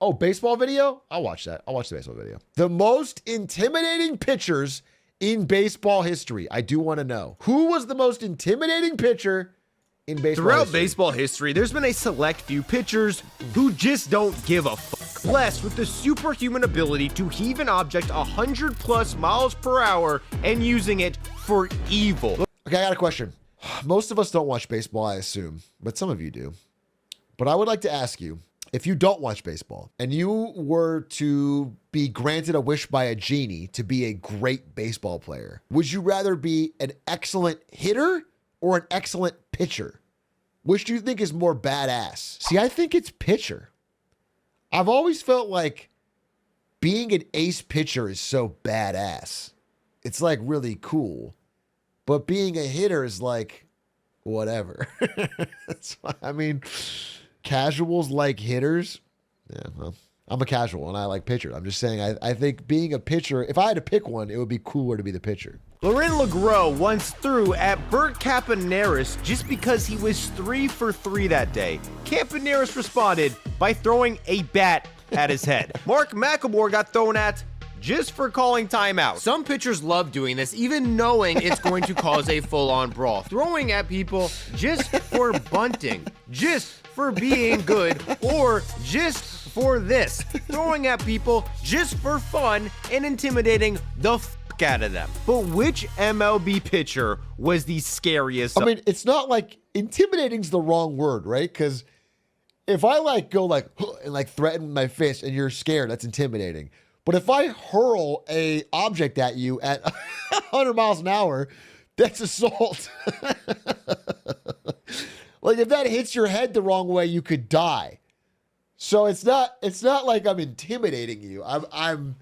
Oh, baseball video? I'll watch that. I'll watch the baseball video. The most intimidating pitchers in baseball history. I do want to know. Who was the most intimidating pitcher in baseball Throughout history? baseball history, there's been a select few pitchers who just don't give a fuck. Blessed with the superhuman ability to heave an object 100+ miles per hour and using it for evil. Okay, I got a question. Most of us don't watch baseball, I assume, but some of you do. But I would like to ask you, if you don't watch baseball and you were to be granted a wish by a genie to be a great baseball player, would you rather be an excellent hitter or an excellent pitcher? Which do you think is more badass? See, I think it's pitcher. I've always felt like being an ace pitcher is so badass. It's like really cool. But being a hitter is like, whatever. I mean, casuals like hitters. Yeah, well, I'm a casual and I like pitchers. I'm just saying, I think being a pitcher, if I had to pick one, it would be cooler to be the pitcher. Loren LeGros once threw at Bert Campaneris just because he was 3 for 3 that day. Campaneris responded by throwing a bat at his head. Mark McLemore got thrown at just for calling timeout. Some pitchers love doing this, even knowing it's going to cause a full-on brawl. Throwing at people just for bunting, just for being good, or just for this. Throwing at people just for fun and intimidating the out of them. But which MLB pitcher was the scariest? I mean, it's not like intimidating's the wrong word, right? Because if I like go like and like threaten my fist and you're scared, that's intimidating. But if I hurl a object at you at 100 miles an hour, that's assault. Like if that hits your head the wrong way, you could die. So it's not like I'm intimidating you. I'm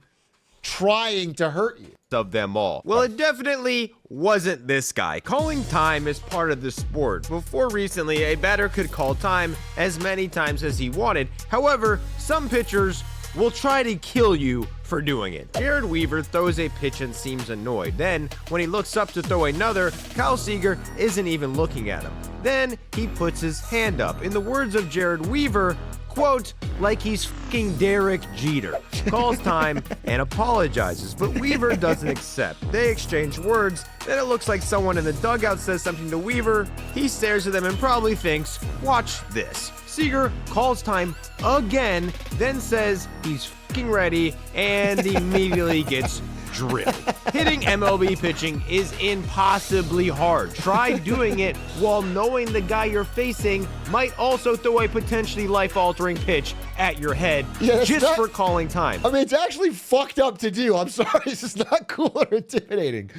trying to hurt you. Of them all. Well, it definitely wasn't this guy. Calling time is part of the sport. Before recently, a batter could call time as many times as he wanted. However, some pitchers will try to kill you for doing it. Jared Weaver throws a pitch and seems annoyed. Then, when he looks up to throw another, Kyle Seager isn't even looking at him. Then, he puts his hand up. In the words of Jared Weaver, quote, like he's fucking Derek Jeter. Calls time and apologizes, but Weaver doesn't accept. They exchange words, then it looks like someone in the dugout says something to Weaver. He stares at them and probably thinks, watch this. Seager calls time again, then says he's fucking ready and immediately gets drilled. Hitting MLB pitching is impossibly hard. Try doing it while knowing the guy you're facing might also throw a potentially life-altering pitch at your head just for calling time. I mean, it's actually fucked up to do. I'm sorry, this is not cool or intimidating.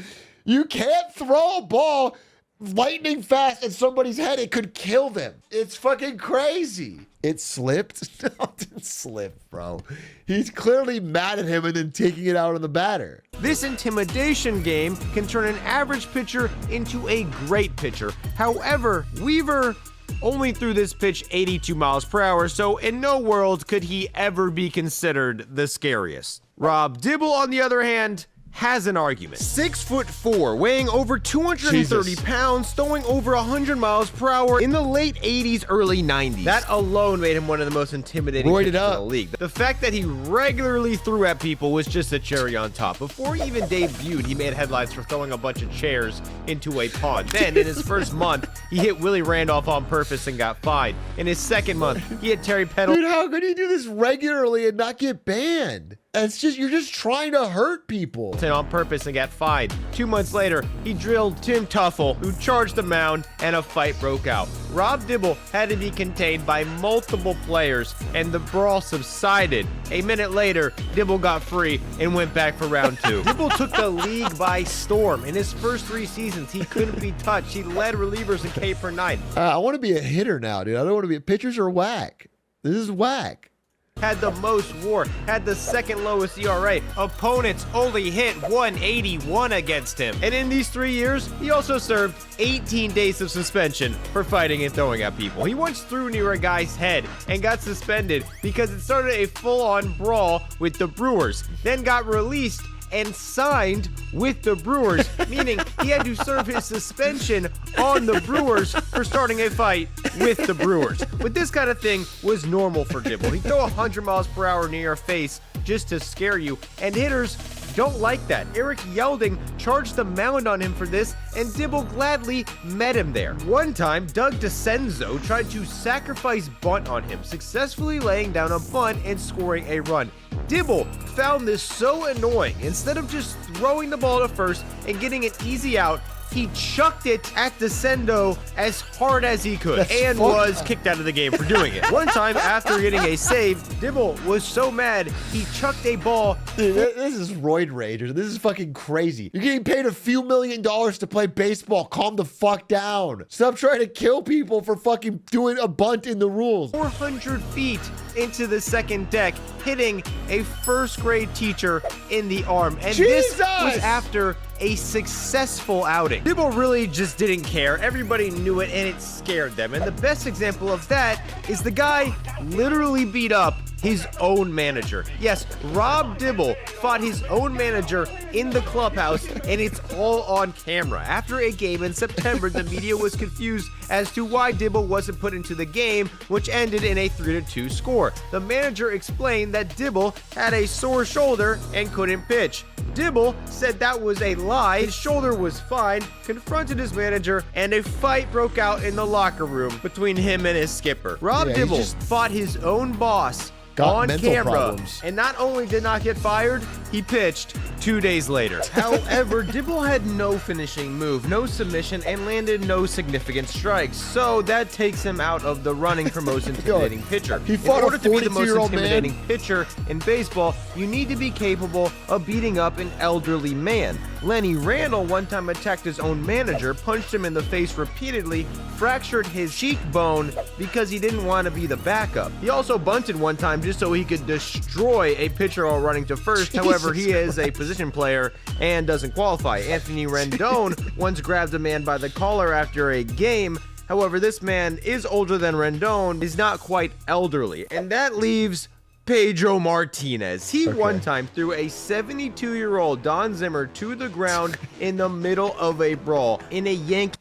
You can't throw a ball lightning fast at somebody's head. It could kill them. It's fucking crazy. It slipped? No, it didn't slip, bro. He's clearly mad at him and then taking it out on the batter. This intimidation game can turn an average pitcher into a great pitcher. However, Weaver only threw this pitch 82 miles per hour, so in no world could he ever be considered the scariest. Rob Dibble, on the other hand, has an argument. 6'4", weighing over 230 pounds, throwing over 100 miles per hour in the late 80s, early 90s. That alone made him one of the most intimidating pitchers in the league. The fact that he regularly threw at people was just a cherry on top. Before he even debuted, he made headlines for throwing a bunch of chairs into a pond. Then, in his first month, he hit Willie Randolph on purpose and got fined. In his second month, he hit Terry Peddle. Dude, how could he do this regularly and not get banned? It's just, you're just trying to hurt people. On purpose and got fined. 2 months later, he drilled Tim Tuffle, who charged the mound, and a fight broke out. Rob Dibble had to be contained by multiple players, and the brawl subsided. A minute later, Dibble got free and went back for round 2. Dibble took the league by storm. In his first 3 seasons, he couldn't be touched. He led relievers in K per night. I want to be a hitter now, dude. I don't want to be. Pitchers are whack. This is whack. Had the most WAR, had the second lowest ERA. Opponents only hit 181 against him. And in these 3 years, he also served 18 days of suspension for fighting and throwing at people. He once threw near a guy's head and got suspended because it started a full-on brawl with the Brewers, then got released and signed with the Brewers, meaning he had to serve his suspension on the Brewers for starting a fight with the Brewers. But this kind of thing was normal for Dibble. He'd throw 100 miles per hour near your face just to scare you, and hitters don't like that. Eric Yelding charged the mound on him for this, and Dibble gladly met him there. One time, Doug DeCenzo tried to sacrifice bunt on him, successfully laying down a bunt and scoring a run. Dibble found this so annoying. Instead of just throwing the ball to first and getting an easy out, he chucked it at DeCenzo as hard as he could and was kicked out of the game for doing it. One time, after getting a save, Dibble was so mad he chucked a ball. Dude, this is roid rage. This is fucking crazy. You're getting paid a few $1 million to play baseball. Calm the fuck down. Stop trying to kill people for fucking doing a bunt in the rules. 400 feet into the second deck, hitting a first grade teacher in the arm. And this was after a successful outing. Dibble really just didn't care. Everybody knew it, and it scared them. And the best example of that is the guy literally beat up his own manager. Yes, Rob Dibble fought his own manager in the clubhouse, and it's all on camera. After a game in September, the media was confused as to why Dibble wasn't put into the game, which ended in a 3-2 score. The manager explained that Dibble had a sore shoulder and couldn't pitch. Dibble said that was a lie, his shoulder was fine, confronted his manager, and a fight broke out in the locker room between him and his skipper. Rob Dibble fought his own boss on camera, and not only did not get fired, he pitched 2 days later. However, Dibble had no finishing move, no submission, and landed no significant strikes, so that takes him out of the running for most intimidating pitcher. He fought in order to be the most 42-year-old intimidating pitcher in baseball, you need to be capable of beating up an elderly man. Lenny Randle one time attacked his own manager, punched him in the face repeatedly, fractured his cheekbone because he didn't want to be the backup. He also bunted one time just so he could destroy a pitcher while running to first. However, he is a position player and doesn't qualify. Anthony Rendon once grabbed a man by the collar after a game. However, this man is older than Rendon, is not quite elderly. And that leaves Pedro Martinez. He one time threw a 72-year-old Don Zimmer to the ground in the middle of a brawl in a Yankee.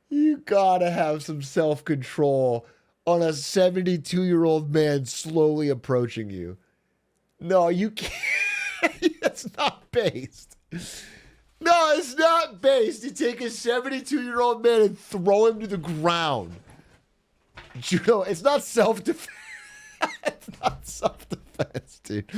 You gotta have some self-control on a 72-year-old man slowly approaching you. No, you can't. That's not based. No, it's not based. You take a 72-year-old man and throw him to the ground. Judo, it's not self-defense. It's not self-defense, dude.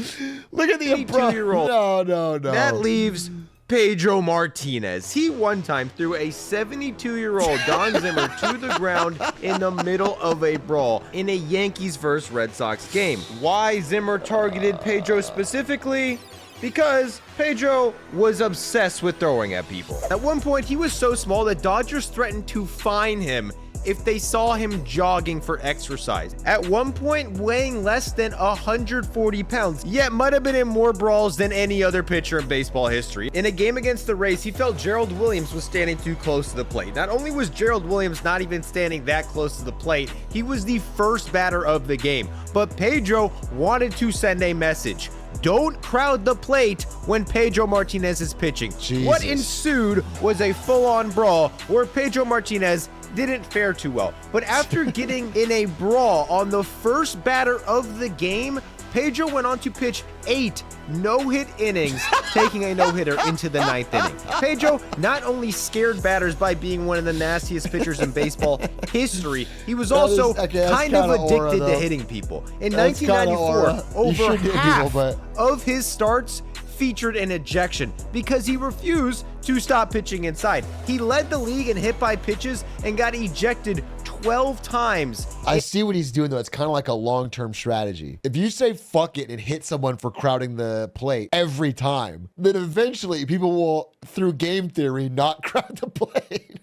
Look at the 82-year-old. No. That leaves Pedro Martinez. He one time threw a 72-year-old Don Zimmer to the ground in the middle of a brawl in a Yankees vs. Red Sox game. Why Zimmer targeted Pedro specifically? Because Pedro was obsessed with throwing at people. At one point, he was so small that Dodgers threatened to fine him if they saw him jogging for exercise. At one point, weighing less than 140 pounds, yet might have been in more brawls than any other pitcher in baseball history. In a game against the Rays, he felt Gerald Williams was standing too close to the plate. Not only was Gerald Williams not even standing that close to the plate, he was the first batter of the game. But Pedro wanted to send a message. Don't crowd the plate when Pedro Martinez is pitching. Jesus. What ensued was a full-on brawl where Pedro Martinez didn't fare too well. But after getting in a brawl on the first batter of the game, Pedro went on to pitch 8 no-hit innings, taking a no-hitter into the 9th inning. Pedro not only scared batters by being one of the nastiest pitchers in baseball history, he was also kind of addicted to hitting people. In 1994, over half of his starts featured an ejection because he refused to stop pitching inside. He led the league in hit by pitches and got ejected 12 times. I see what he's doing, though. It's kind of like a long-term strategy. If you say fuck it and hit someone for crowding the plate every time, then eventually people will, through game theory, not crowd the plate.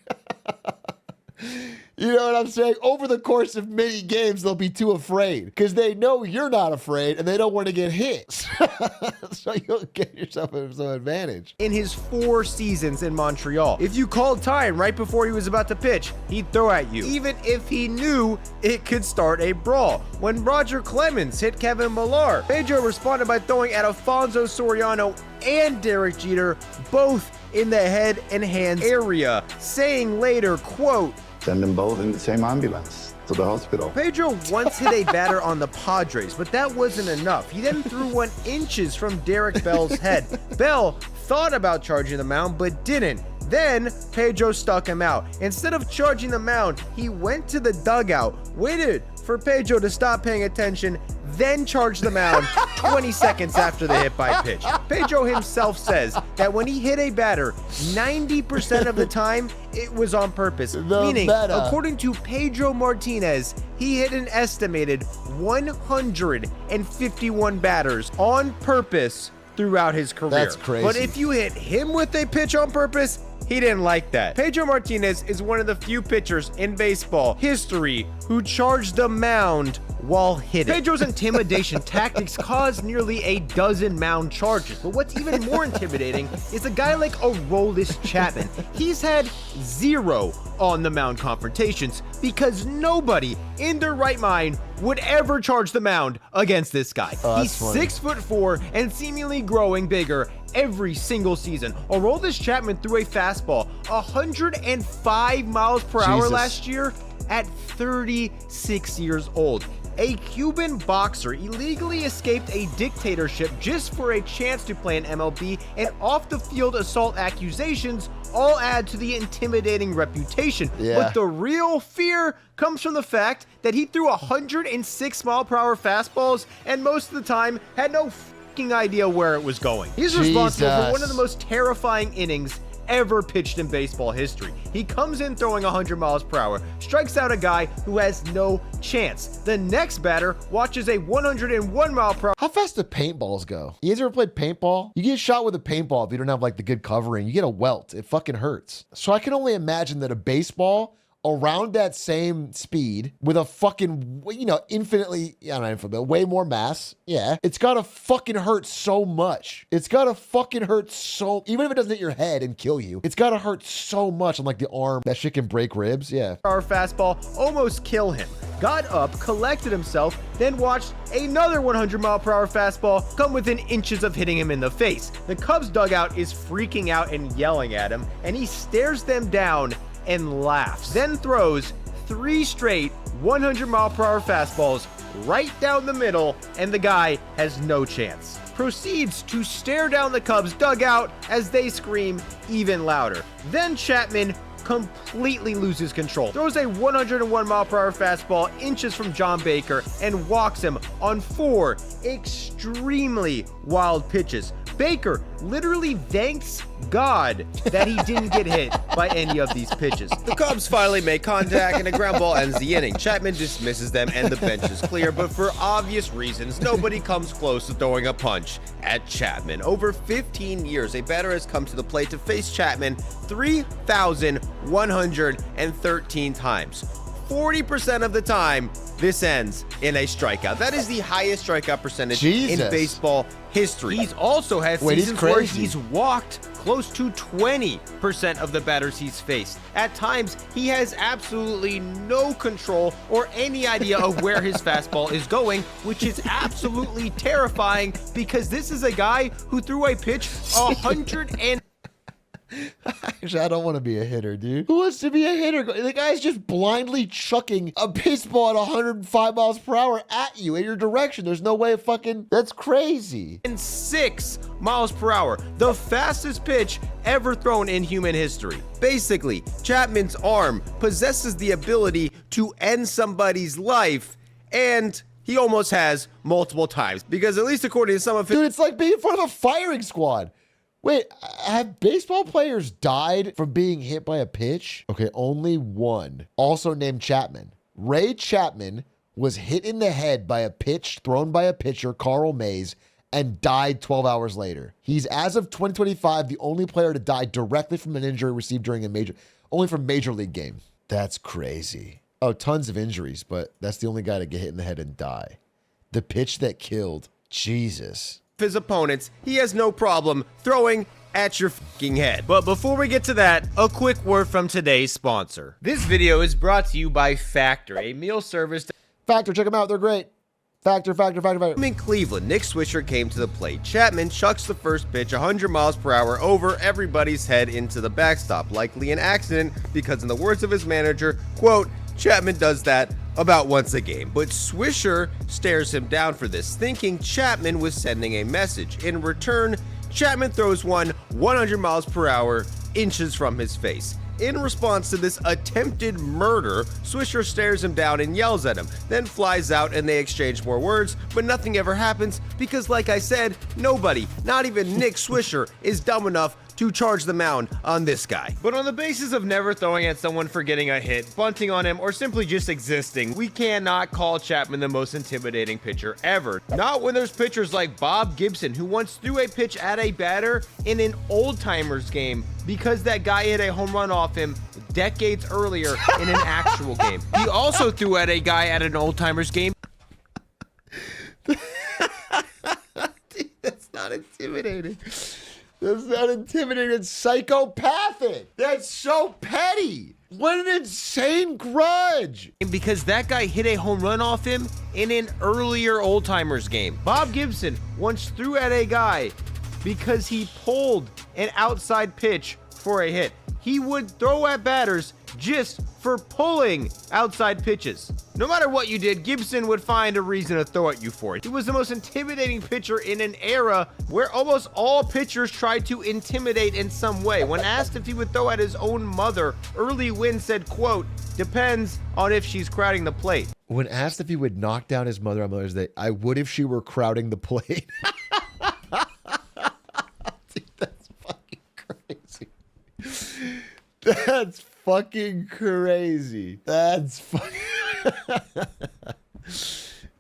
You know what I'm saying? Over the course of many games, they'll be too afraid because they know you're not afraid and they don't want to get hit. So you'll get yourself some advantage. In his 4 seasons in Montreal, if you called time right before he was about to pitch, he'd throw at you, even if he knew it could start a brawl. When Roger Clemens hit Kevin Millar, Pedro responded by throwing at Alfonso Soriano and Derek Jeter, both in the head and hands area, saying later, quote, "Send them both in the same ambulance to the hospital." Pedro once hit a batter on the Padres, but that wasn't enough. He then threw one inches from Derek Bell's head. Bell thought about charging the mound, but didn't. Then Pedro stuck him out. Instead of charging the mound, he went to the dugout, waited for Pedro to stop paying attention, then charged the mound 20 seconds after the hit by pitch. Pedro himself says that when he hit a batter, 90% of the time, it was on purpose. Meaning, according to Pedro Martinez, he hit an estimated 151 batters on purpose throughout his career. That's crazy. But if you hit him with a pitch on purpose, he didn't like that. Pedro Martinez is one of the few pitchers in baseball history who charged the mound while hitting. Pedro's intimidation tactics caused nearly a dozen mound charges, but what's even more intimidating is a guy like Aroldis Chapman. He's had 0 on the mound confrontations because nobody in their right mind would ever charge the mound against this guy. He's funny. 6'4" and seemingly growing bigger every single season. Aroldis Chapman threw a fastball 105 miles per hour last year at 36 years old. A Cuban boxer illegally escaped a dictatorship just for a chance to play in MLB, and off-the-field assault accusations all add to the intimidating reputation. Yeah. But the real fear comes from the fact that he threw 106-mile-per-hour fastballs and most of the time had no fucking idea where it was going. He's responsible for one of the most terrifying innings ever pitched in baseball history. He comes in throwing 100 miles per hour, strikes out a guy who has no chance. The next batter watches a 101 mile per hour. How fast do paintballs go? You guys ever played paintball? You get shot with a paintball if you don't have like the good covering. You get a welt. It fucking hurts. So I can only imagine that a baseball around that same speed with a fucking, infinitely, way more mass. Yeah. It's gotta fucking hurt so much. It's gotta fucking hurt so, even if it doesn't hit your head and kill you, it's gotta hurt so much on like the arm. That shit can break ribs. Yeah. Our fastball almost kill him. Got up, collected himself, then watched another 100 mile per hour fastball come within inches of hitting him in the face. The Cubs dugout is freaking out and yelling at him, and he stares them down and laughs, then throws 3 straight 100 mile per hour fastballs right down the middle, and the guy has no chance. Proceeds to stare down the Cubs dugout as they scream even louder. Then Chapman completely loses control, throws a 101 mile per hour fastball inches from John Baker and walks him on 4 extremely wild pitches. Baker literally thanks God that he didn't get hit by any of these pitches. The Cubs finally make contact and a ground ball ends the inning. Chapman dismisses them and the bench is clear, but for obvious reasons, nobody comes close to throwing a punch at Chapman. Over 15 years, a batter has come to the plate to face Chapman 3,113 times. 40% of the time, this ends in a strikeout. That is the highest strikeout percentage in baseball history. He's also had seasons where he's walked close to 20% of the batters he's faced. At times, he has absolutely no control or any idea of where his fastball is going, which is absolutely terrifying because this is a guy who threw a pitch 100 and Actually, I don't want to be a hitter, dude. Who wants to be a hitter? The guy's just blindly chucking a baseball at 105 miles per hour at you in your direction. There's no way of fucking... That's crazy. 6 miles per hour, the fastest pitch ever thrown in human history. Basically, Chapman's arm possesses the ability to end somebody's life, and he almost has multiple times, because at least according to some of his... Dude, it's like being in front of a firing squad. Wait, have baseball players died from being hit by a pitch? Okay, only one, also named Chapman. Ray Chapman was hit in the head by a pitch thrown by a pitcher, Carl Mays, and died 12 hours later. He's, as of 2025, the only player to die directly from an injury received during only from Major League game. That's crazy. Oh, tons of injuries, but that's the only guy to get hit in the head and die. The pitch that killed. Jesus. His opponents, he has no problem throwing at your fucking head. But before we get to that, a quick word from today's sponsor. This video is brought to you by Factor, a meal service. Factor, check them out. They're great. Factor. In Cleveland, Nick Swisher came to the plate. Chapman chucks the first pitch 100 miles per hour over everybody's head into the backstop. Likely an accident because in the words of his manager, quote, Chapman does that about once a game. But Swisher stares him down for this, thinking Chapman was sending a message. In return, Chapman throws one 100 miles per hour inches from his face. In response to this attempted murder, Swisher stares him down and yells at him, then flies out and they exchange more words, but nothing ever happens because, like I said, nobody, not even Nick Swisher, is dumb enough to charge the mound on this guy. But on the basis of never throwing at someone for getting a hit, bunting on him, or simply just existing, we cannot call Chapman the most intimidating pitcher ever. Not when there's pitchers like Bob Gibson, who once threw a pitch at a batter in an old-timers game because that guy hit a home run off him decades earlier in an actual game. He also threw at a guy at an old-timers game. That's not intimidating. That's not intimidating. It's psychopathic. That's so petty. What an insane grudge. Because that guy hit a home run off him in an earlier old-timers game. Bob Gibson once threw at a guy because he pulled an outside pitch for a hit. He would throw at batters just for pulling outside pitches. No matter what you did, Gibson would find a reason to throw at you for it. He was the most intimidating pitcher in an era where almost all pitchers tried to intimidate in some way. When asked if he would throw at his own mother, Early Wynn said, quote, depends on if she's crowding the plate. When asked if he would knock down his mother on Mother's Day, I would if she were crowding the plate. Dude, that's fucking crazy. That's fucking crazy. That's fucking...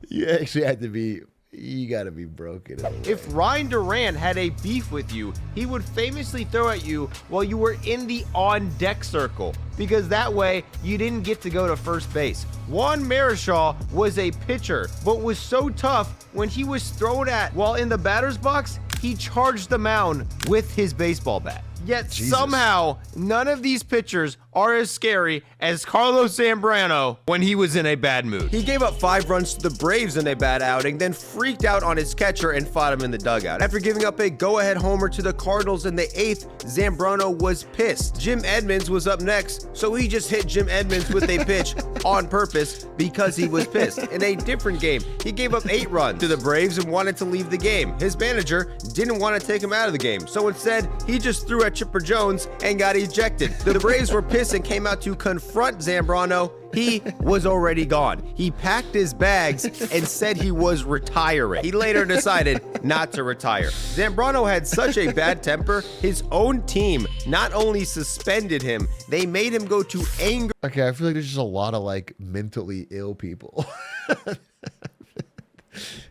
You actually had to be... You gotta be broken. If Ryan Duran had a beef with you, he would famously throw at you while you were in the on-deck circle, because that way you didn't get to go to first base. Juan Marichal was a pitcher, but was so tough when he was thrown at while in the batter's box, he charged the mound with his baseball bat. Yet somehow, none of these pitchers are as scary as Carlos Zambrano when he was in a bad mood. He gave up 5 runs to the Braves in a bad outing, then freaked out on his catcher and fought him in the dugout. After giving up a go-ahead homer to the Cardinals in the 8th, Zambrano was pissed. Jim Edmonds was up next, so he just hit Jim Edmonds with a pitch on purpose because he was pissed. In a different game, he gave up 8 runs to the Braves and wanted to leave the game. His manager didn't want to take him out of the game, so instead, he just threw at Chipper Jones and got ejected. The Braves were pissed and came out to confront Zambrano. He was already gone. He packed his bags and said he was retiring. He later decided not to retire. Zambrano had such a bad temper, his own team not only suspended him, they made him go to anger. Okay, I feel like there's just a lot of like mentally ill people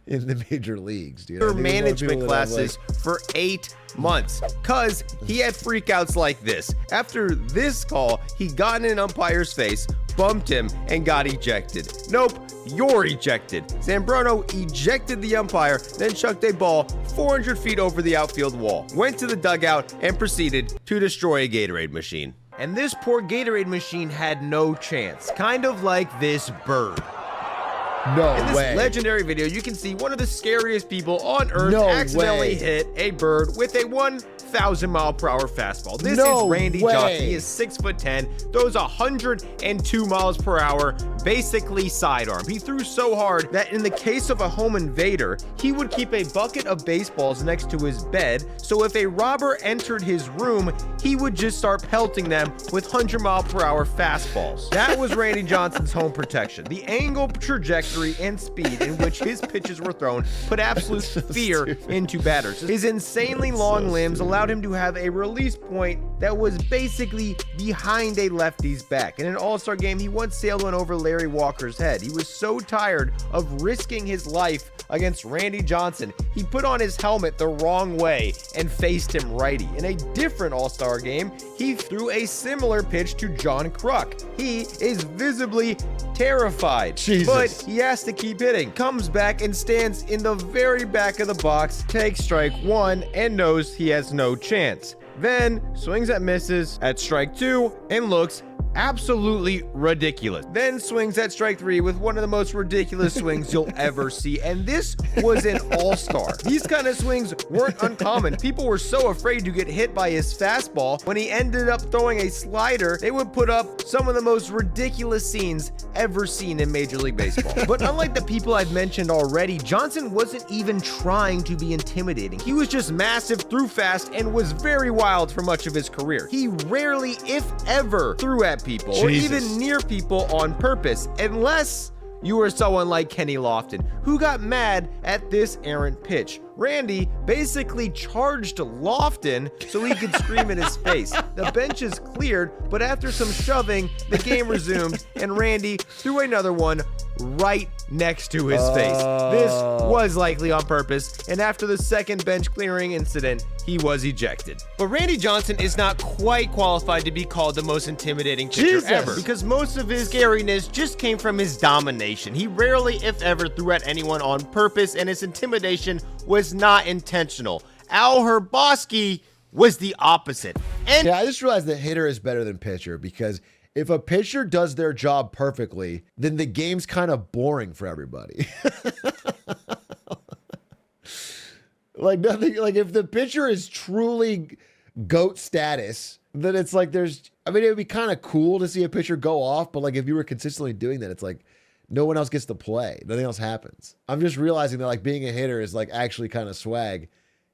in the major leagues, dude. Management classes for 8 months because he had freakouts like this. After this call, he got in an umpire's face, bumped him, and got ejected. Nope, you're ejected. Zambrano ejected the umpire, then chucked a ball 400 feet over the outfield wall, went to the dugout, and proceeded to destroy a Gatorade machine. And this poor Gatorade machine had no chance, kind of like this bird. No In this way. legendary video, you can see one of the scariest people on earth No accidentally way. hit a bird with a 1,000-mile-per-hour fastball. This No is Randy way. Johnson. He is 6'10", throws 102 miles per hour, basically sidearm. He threw so hard that in the case of a home invader, he would keep a bucket of baseballs next to his bed, so if a robber entered his room, he would just start pelting them with 100-mile-per-hour fastballs. That was Randy Johnson's home protection. The angle, trajectory, and speed in which his pitches were thrown put absolute fear into batters. His insanely long limbs allowed him to have a release point that was basically behind a lefty's back. In an all-star game, he once sailed one over Larry Walker's head. He was so tired of risking his life against Randy Johnson, he put on his helmet the wrong way and faced him righty. In a different all-star game, he threw a similar pitch to John Kruk. He is visibly terrified, but he has to keep hitting. Comes back and stands in the very back of the box, takes strike one, and knows he has no chance. Then swings at misses at strike two and looks absolutely ridiculous. Then swings at strike three with one of the most ridiculous swings you'll ever see. And this was an all-star. These kind of swings weren't uncommon. People were so afraid to get hit by his fastball. When he ended up throwing a slider, they would put up some of the most ridiculous scenes ever seen in Major League Baseball. But unlike the people I've mentioned already, Johnson wasn't even trying to be intimidating. He was just massive, threw fast, and was very wild for much of his career. He rarely, if ever, threw at people or even near people on purpose, unless you were someone like Kenny Lofton, who got mad at this errant pitch. Randy basically charged Lofton so he could scream in his face. The bench is cleared, but after some shoving, the game resumed, and Randy threw another one right next to his face. This was likely on purpose, and after the second bench clearing incident, he was ejected. But Randy Johnson is not quite qualified to be called the most intimidating pitcher ever, because most of his scariness just came from his domination. He rarely, if ever, threw at anyone on purpose, and his intimidation was not intentional. Al Hrabosky was the opposite. And yeah, I just realized that hitter is better than pitcher, because if a pitcher does their job perfectly, then the game's kind of boring for everybody. Like nothing, like if the pitcher is truly GOAT status, then it's like it would be kind of cool to see a pitcher go off, but like if you were consistently doing that, it's like no one else gets to play. Nothing else happens. I'm just realizing that like being a hitter is like actually kind of swag.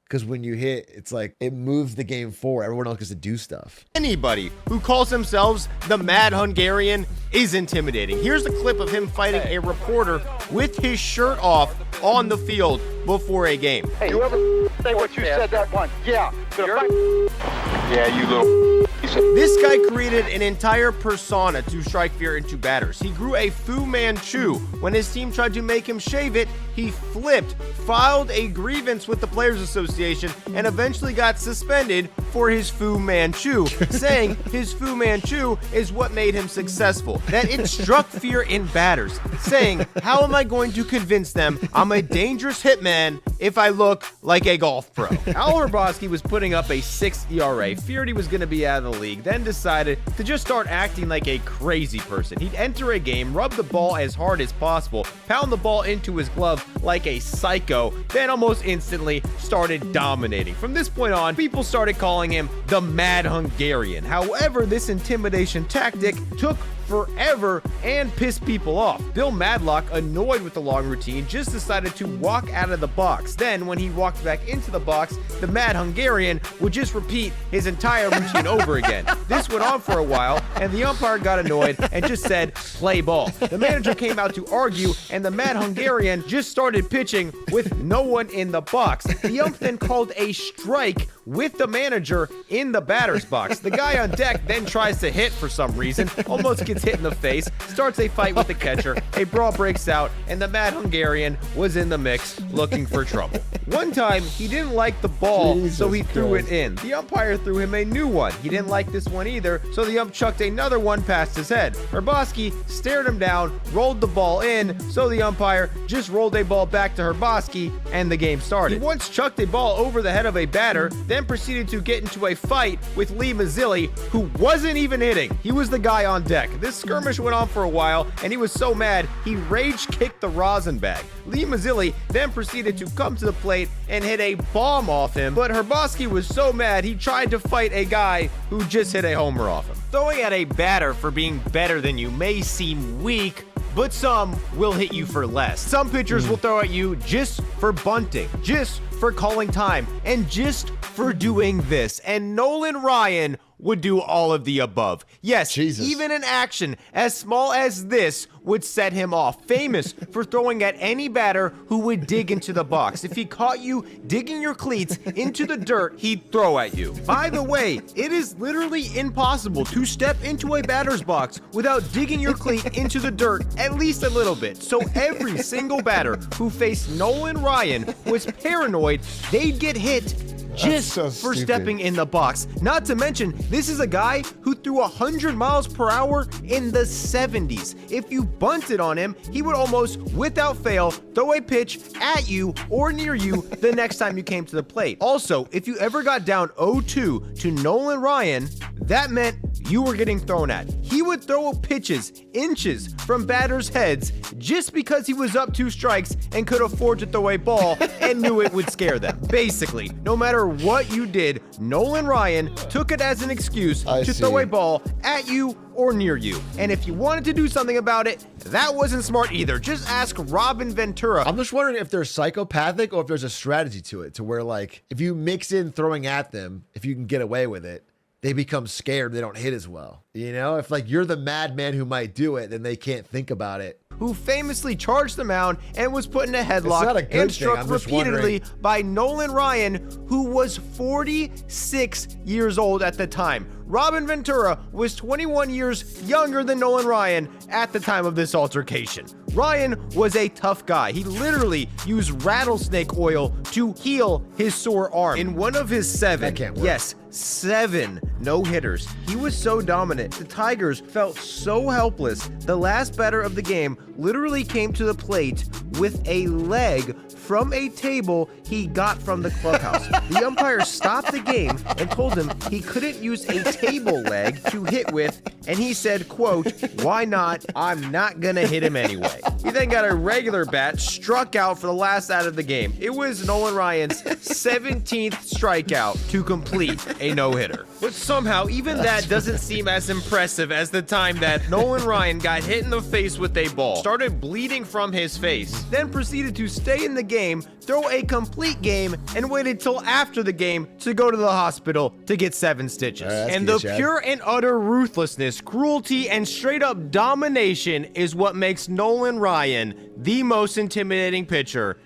Because when you hit, it's like it moves the game forward. Everyone else gets to do stuff. Anybody who calls themselves the Mad Hungarian is intimidating. Here's a clip of him fighting a reporter with his shirt off on the field before a game. Hey, you ever say what you said that once? Yeah. Yeah, you little. This guy created an entire persona to strike fear into batters. He grew a Fu Manchu. When his team tried to make him shave it, he flipped, filed a grievance with the Players Association, and eventually got suspended for his Fu Manchu, saying his Fu Manchu is what made him successful, that it struck fear in batters, saying, how am I going to convince them I'm a dangerous hitman if I look like a golf pro? Al Hrabosky was putting up a 6 ERA, feared he was going to be out of the league, then decided to just start acting like a crazy person. He'd enter a game, rub the ball as hard as possible, pound the ball into his glove like a psycho, then almost instantly started dominating. From this point on, people started calling him the Mad Hungarian. However, this intimidation tactic took forever and pissed people off. Bill Madlock, annoyed with the long routine, just decided to walk out of the box. Then, when he walked back into the box, the Mad Hungarian would just repeat his entire routine over again. This went on for a while, and the umpire got annoyed and just said, play ball. The manager came out to argue, and the Mad Hungarian just started pitching with no one in the box. The ump then called a strike with the manager in the batter's box. The guy on deck then tries to hit for some reason, almost gets hit in the face, starts a fight with the catcher, a brawl breaks out, and the Mad Hungarian was in the mix looking for trouble. One time, he didn't like the ball, so he threw it in. The umpire threw him a new one. He didn't like this one either, so the ump chucked another one past his head. Hrabosky stared him down, rolled the ball in, so the umpire just rolled a ball back to Hrabosky, and the game started. He once chucked a ball over the head of a batter, then proceeded to get into a fight with Lee Mazzilli, who wasn't even hitting. He was the guy on deck. This skirmish went on for a while, and he was so mad, he rage-kicked the rosin bag. Lee Mazzilli then proceeded to come to the plate and hit a bomb off him, but Hrabosky was so mad, he tried to fight a guy who just hit a homer off him. Throwing at a batter for being better than you may seem weak, but some will hit you for less. Some pitchers will throw at you just for bunting, just for calling time, and just for for doing this, and Nolan Ryan would do all of the above. Yes, Jesus. even an action as small as this would set him off. Famous for throwing at any batter who would dig into the box. If he caught you digging your cleats into the dirt, he'd throw at you. By the way, it is literally impossible to step into a batter's box without digging your cleat into the dirt at least a little bit. So every single batter who faced Nolan Ryan was paranoid they'd get hit just so for stupid. stepping in the box. Not to mention, this is a guy who threw 100 miles per hour in the 70s. If you bunted on him, he would almost, without fail, throw a pitch at you or near you the next time you came to the plate. Also, if you ever got down 0-2 to Nolan Ryan, that meant you were getting thrown at. He would throw pitches inches from batters' heads just because he was up 2 strikes and could afford to throw a ball and knew it would scare them. Basically, no matter what you did, Nolan Ryan took it as an excuse to throw a ball at you or near you. And if you wanted to do something about it, that wasn't smart either. Just ask Robin Ventura. I'm just wondering if they're psychopathic or if there's a strategy to it, to where, like, if you mix in throwing at them, if you can get away with it, they become scared. They don't hit as well. You know, if like you're the madman who might do it, then they can't think about it. Who famously charged the mound and was put in a It's not a headlock good and thing. struck I'm just repeatedly by Nolan Ryan, who was 46 years old at the time. Robin Ventura was 21 years younger than Nolan Ryan at the time of this altercation. Ryan was a tough guy. He literally used rattlesnake oil to heal his sore arm. In one of his 7, That can't work. yes, 7 no-hitters, he was so dominant. The Tigers felt so helpless. The last batter of the game literally came to the plate with a leg from a table he got from the clubhouse. The umpire stopped the game and told him he couldn't use a table leg to hit with, and he said, quote, "Why not? I'm not gonna hit him anyway." He then got a regular bat, struck out for the last out of the game. It was Nolan Ryan's 17th strikeout to complete a no-hitter. But somehow, even that doesn't seem as impressive as the time that Nolan Ryan got hit in the face with a ball, started bleeding from his face, then proceeded to stay in the game, throw a complete game, and waited till after the game to go to the hospital to get 7 stitches. that's And good, the Chad. pure and utter ruthlessness, cruelty, and straight up domination is what makes Nolan Ryan the most intimidating pitcher.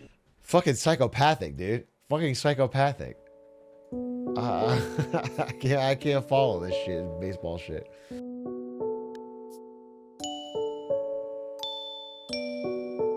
Fucking psychopathic, dude. Fucking psychopathic. I can't follow this shit, baseball shit.